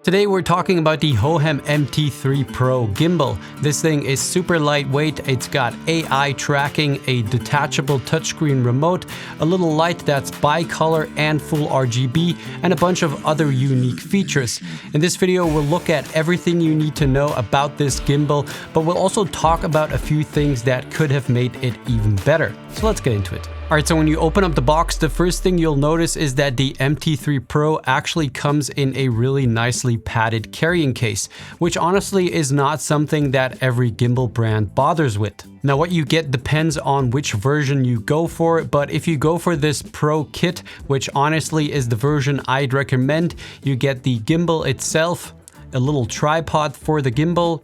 Today we're talking about the Hohem MT3 Pro gimbal. This thing is super lightweight, it's got AI tracking, a detachable touchscreen remote, a little light that's bicolor and full RGB, and a bunch of other unique features. In this video we'll look at everything you need to know about this gimbal, but we'll also talk about a few things that could have made it even better. So let's get into it. Alright, so when you open up the box, the first thing you'll notice is that the MT3 Pro actually comes in a really nicely padded carrying case, which honestly is not something that every gimbal brand bothers with. Now what you get depends on which version you go for, but if you go for this Pro kit, which honestly is the version I'd recommend, you get the gimbal itself, a little tripod for the gimbal,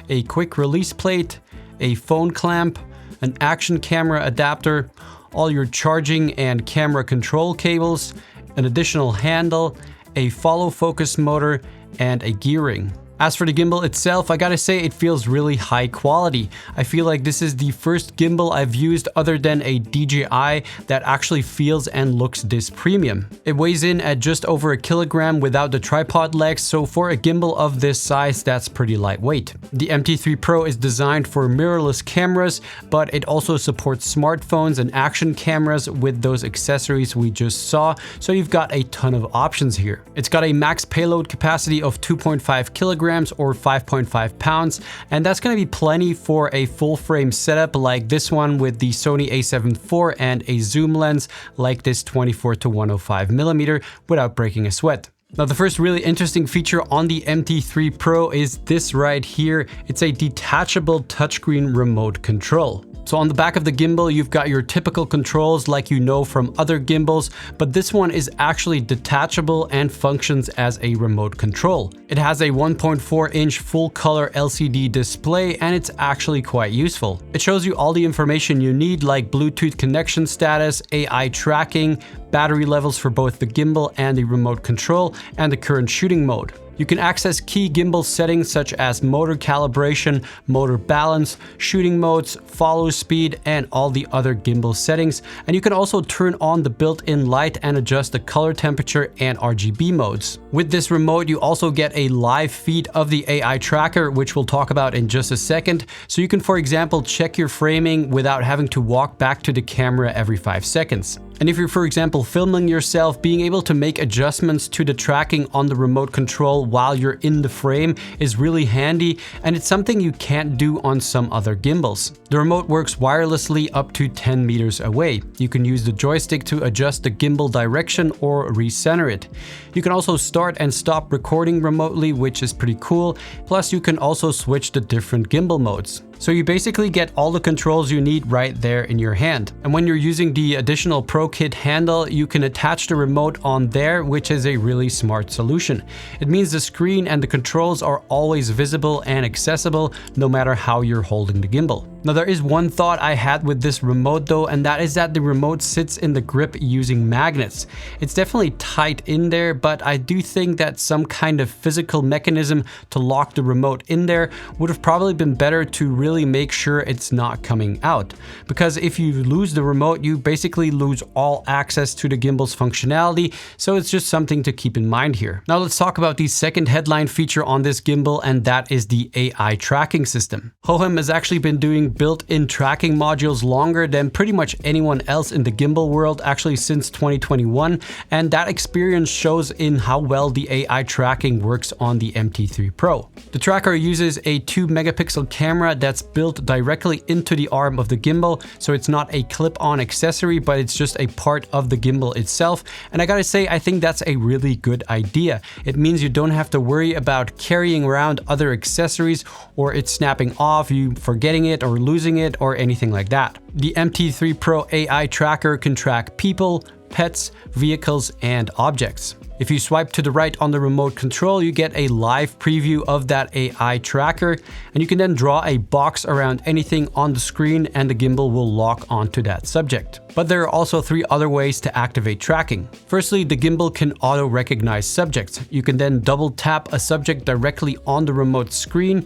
a quick release plate, a phone clamp, an action camera adapter, all your charging and camera control cables, an additional handle, a follow focus motor, and a gear ring. As for the gimbal itself, I gotta say it feels really high quality. I feel like this is the first gimbal I've used other than a DJI that actually feels and looks this premium. It weighs in at just over a kilogram without the tripod legs, so for a gimbal of this size, that's pretty lightweight. The MT3 Pro is designed for mirrorless cameras, but it also supports smartphones and action cameras with those accessories we just saw, so you've got a ton of options here. It's got a max payload capacity of 2.5 kilograms or 5.5 pounds, and that's going to be plenty for a full frame setup like this one with the Sony a7 IV and a zoom lens like this 24 to 105 millimeter without breaking a sweat. Now the first really interesting feature on the MT3 Pro is this right here. It's a detachable touchscreen remote control. So on the back of the gimbal, you've got your typical controls like you know from other gimbals, but this one is actually detachable and functions as a remote control. It has a 1.4-inch full-color LCD display, and it's actually quite useful. It shows you all the information you need like Bluetooth connection status, AI tracking, battery levels for both the gimbal and the remote control, and the current shooting mode. You can access key gimbal settings such as motor calibration, motor balance, shooting modes, follow speed, and all the other gimbal settings. And you can also turn on the built-in light and adjust the color temperature and RGB modes. With this remote, you also get a live feed of the AI tracker, which we'll talk about in just a second. So you can, for example, check your framing without having to walk back to the camera every 5 seconds. And if you're, for example, filming yourself, being able to make adjustments to the tracking on the remote control while you're in the frame is really handy, and it's something you can't do on some other gimbals. The remote works wirelessly up to 10 meters away. You can use the joystick to adjust the gimbal direction or recenter it. You can also start and stop recording remotely, which is pretty cool. Plus, you can also switch the different gimbal modes. So you basically get all the controls you need right there in your hand. And when you're using the additional Pro Kit handle, you can attach the remote on there, which is a really smart solution. It means the screen and the controls are always visible and accessible no matter how you're holding the gimbal. Now there is one thought I had with this remote though, and that is that the remote sits in the grip using magnets. It's definitely tight in there, but I do think that some kind of physical mechanism to lock the remote in there would have probably been better to really make sure it's not coming out. Because if you lose the remote, you basically lose all access to the gimbal's functionality, so it's just something to keep in mind here. Now let's talk about the second headline feature on this gimbal, and that is the AI tracking system. Hohem has actually been doing built-in tracking modules longer than pretty much anyone else in the gimbal world, actually since 2021, and that experience shows in how well the AI tracking works on the MT3 Pro. The tracker uses a 2 megapixel camera that's built directly into the arm of the gimbal, so it's not a clip-on accessory, but it's just a part of the gimbal itself. And I gotta say, I think that's a really good idea. It means you don't have to worry about carrying around other accessories or it snapping off, you forgetting it or losing it or anything like that. The MT3 Pro AI tracker can track people, pets, vehicles, and objects. If you swipe to the right on the remote control, you get a live preview of that AI tracker, and you can then draw a box around anything on the screen and the gimbal will lock onto that subject. But there are also 3 other ways to activate tracking. Firstly, the gimbal can auto-recognize subjects. You can then double tap a subject directly on the remote screen.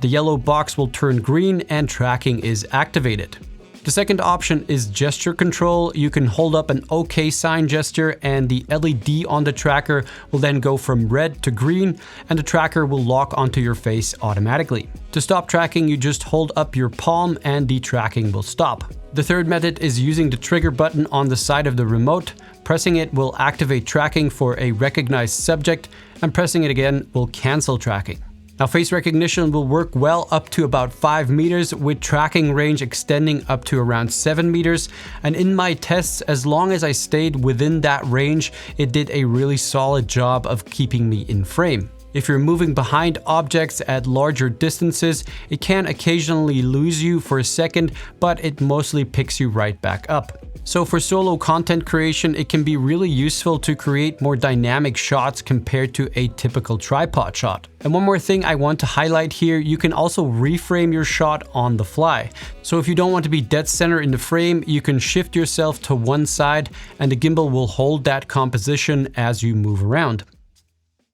The yellow box will turn green and tracking is activated. The second option is gesture control. You can hold up an OK sign gesture and the LED on the tracker will then go from red to green and the tracker will lock onto your face automatically. To stop tracking, you just hold up your palm and the tracking will stop. The third method is using the trigger button on the side of the remote. Pressing it will activate tracking for a recognized subject and pressing it again will cancel tracking. Now, face recognition will work well up to about 5 meters with tracking range extending up to around 7 meters. And in my tests, as long as I stayed within that range, it did a really solid job of keeping me in frame. If you're moving behind objects at larger distances, it can occasionally lose you for a second, but it mostly picks you right back up. So for solo content creation, it can be really useful to create more dynamic shots compared to a typical tripod shot. And one more thing I want to highlight here, you can also reframe your shot on the fly. So if you don't want to be dead center in the frame, you can shift yourself to one side and the gimbal will hold that composition as you move around.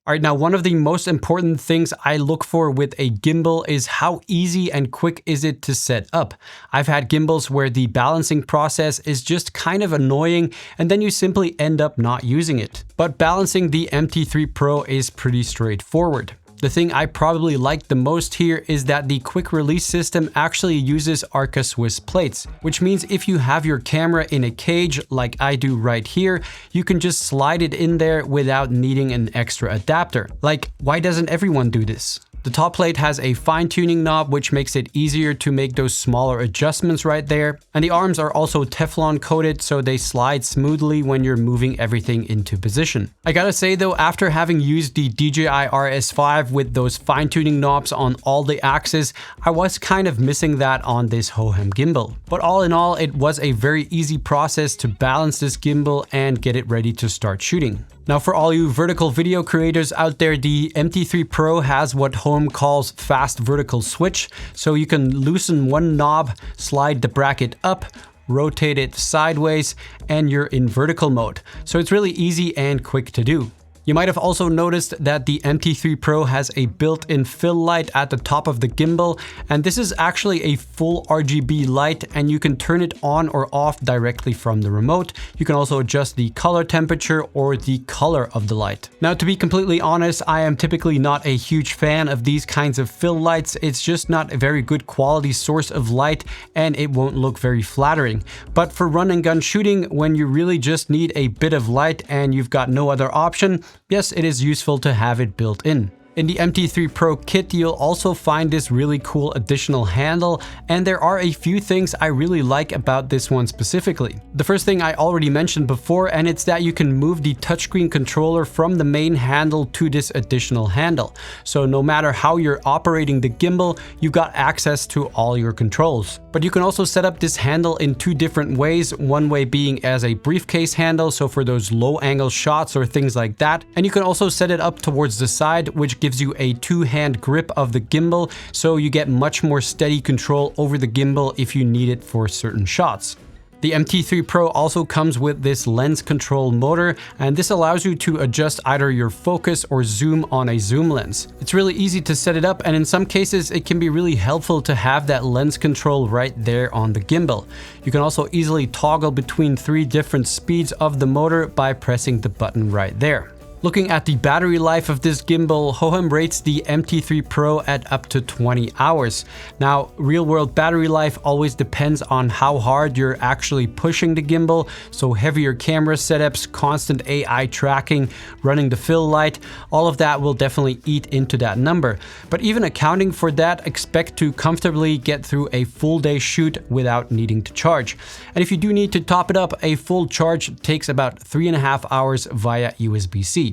All right, now one of the most important things I look for with a gimbal is how easy and quick is it to set up. I've had gimbals where the balancing process is just kind of annoying and then you simply end up not using it. But balancing the MT3 Pro is pretty straightforward. The thing I probably like the most here is that the quick release system actually uses Arca Swiss plates, which means if you have your camera in a cage like I do right here, you can just slide it in there without needing an extra adapter. Like, why doesn't everyone do this? The top plate has a fine-tuning knob which makes it easier to make those smaller adjustments right there. And the arms are also Teflon coated so they slide smoothly when you're moving everything into position. I gotta say though, after having used the DJI RS5 with those fine-tuning knobs on all the axes, I was kind of missing that on this Hohem gimbal. But all in all, it was a very easy process to balance this gimbal and get it ready to start shooting. Now for all you vertical video creators out there, the MT3 Pro has what Hohem calls fast vertical switch. So you can loosen one knob, slide the bracket up, rotate it sideways, and you're in vertical mode. So it's really easy and quick to do. You might have also noticed that the MT3 Pro has a built-in fill light at the top of the gimbal, and this is actually a full RGB light and you can turn it on or off directly from the remote. You can also adjust the color temperature or the color of the light. Now, to be completely honest, I am typically not a huge fan of these kinds of fill lights. It's just not a very good quality source of light and it won't look very flattering. But for run and gun shooting, when you really just need a bit of light and you've got no other option, yes, it is useful to have it built in. In the MT3 Pro kit, you'll also find this really cool additional handle, and there are a few things I really like about this one specifically. The first thing I already mentioned before, and it's that you can move the touchscreen controller from the main handle to this additional handle. So no matter how you're operating the gimbal, you've got access to all your controls. But you can also set up this handle in two different ways, one way being as a briefcase handle, so for those low angle shots or things like that. And you can also set it up towards the side, which gives you a two-hand grip of the gimbal, so you get much more steady control over the gimbal if you need it for certain shots. The MT3 Pro also comes with this lens control motor, and this allows you to adjust either your focus or zoom on a zoom lens. It's really easy to set it up, and in some cases it can be really helpful to have that lens control right there on the gimbal. You can also easily toggle between 3 different speeds of the motor by pressing the button right there. Looking at the battery life of this gimbal, Hohem rates the MT3 Pro at up to 20 hours. Now, real-world battery life always depends on how hard you're actually pushing the gimbal, so heavier camera setups, constant AI tracking, running the fill light, all of that will definitely eat into that number. But even accounting for that, expect to comfortably get through a full day shoot without needing to charge. And if you do need to top it up, a full charge takes about 3.5 hours via USB-C.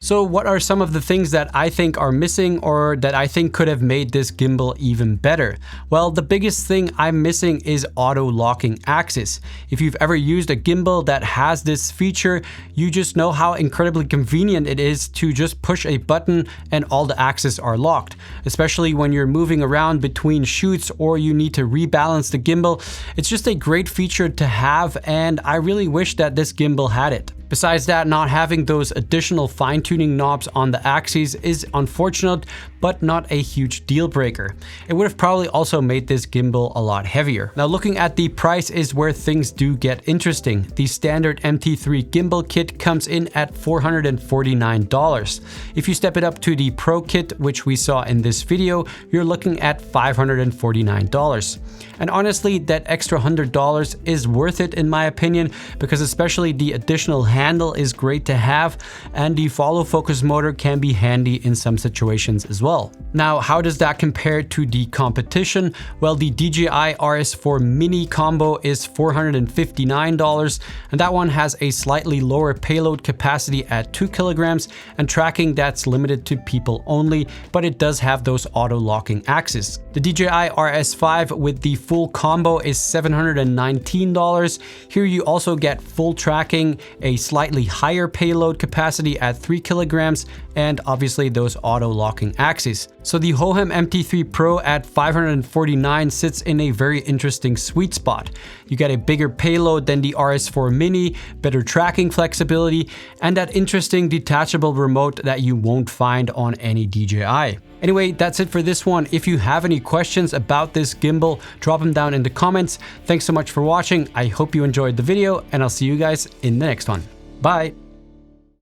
So what are some of the things that I think are missing or that I think could have made this gimbal even better? Well, the biggest thing I'm missing is auto locking axis. If you've ever used a gimbal that has this feature, you just know how incredibly convenient it is to just push a button and all the axes are locked. Especially when you're moving around between shoots or you need to rebalance the gimbal. It's just a great feature to have, and I really wish that this gimbal had it. Besides that, not having those additional fine-tuning tuning knobs on the axes is unfortunate, but not a huge deal breaker. It would have probably also made this gimbal a lot heavier. Now looking at the price is where things do get interesting. The standard MT3 gimbal kit comes in at $449. If you step it up to the Pro kit, which we saw in this video, you're looking at $549. And honestly, that extra $100 is worth it in my opinion, because especially the additional handle is great to have, and the follow focus motor can be handy in some situations as well. Now, how does that compare to the competition? Well, the DJI RS4 Mini combo is $459, and that one has a slightly lower payload capacity at 2 kilograms and tracking that's limited to people only, but it does have those auto locking axes. The DJI RS5 with the full combo is $719. Here you also get full tracking, a slightly higher payload capacity at 3 kilograms, and obviously those auto locking axes. So the Hohem MT3 Pro at $549 sits in a very interesting sweet spot. You get a bigger payload than the RS4 Mini, better tracking flexibility, and that interesting detachable remote that you won't find on any DJI. Anyway, that's it for this one. If you have any questions about this gimbal, drop them down in the comments. Thanks so much for watching. I hope you enjoyed the video, and I'll see you guys in the next one. Bye.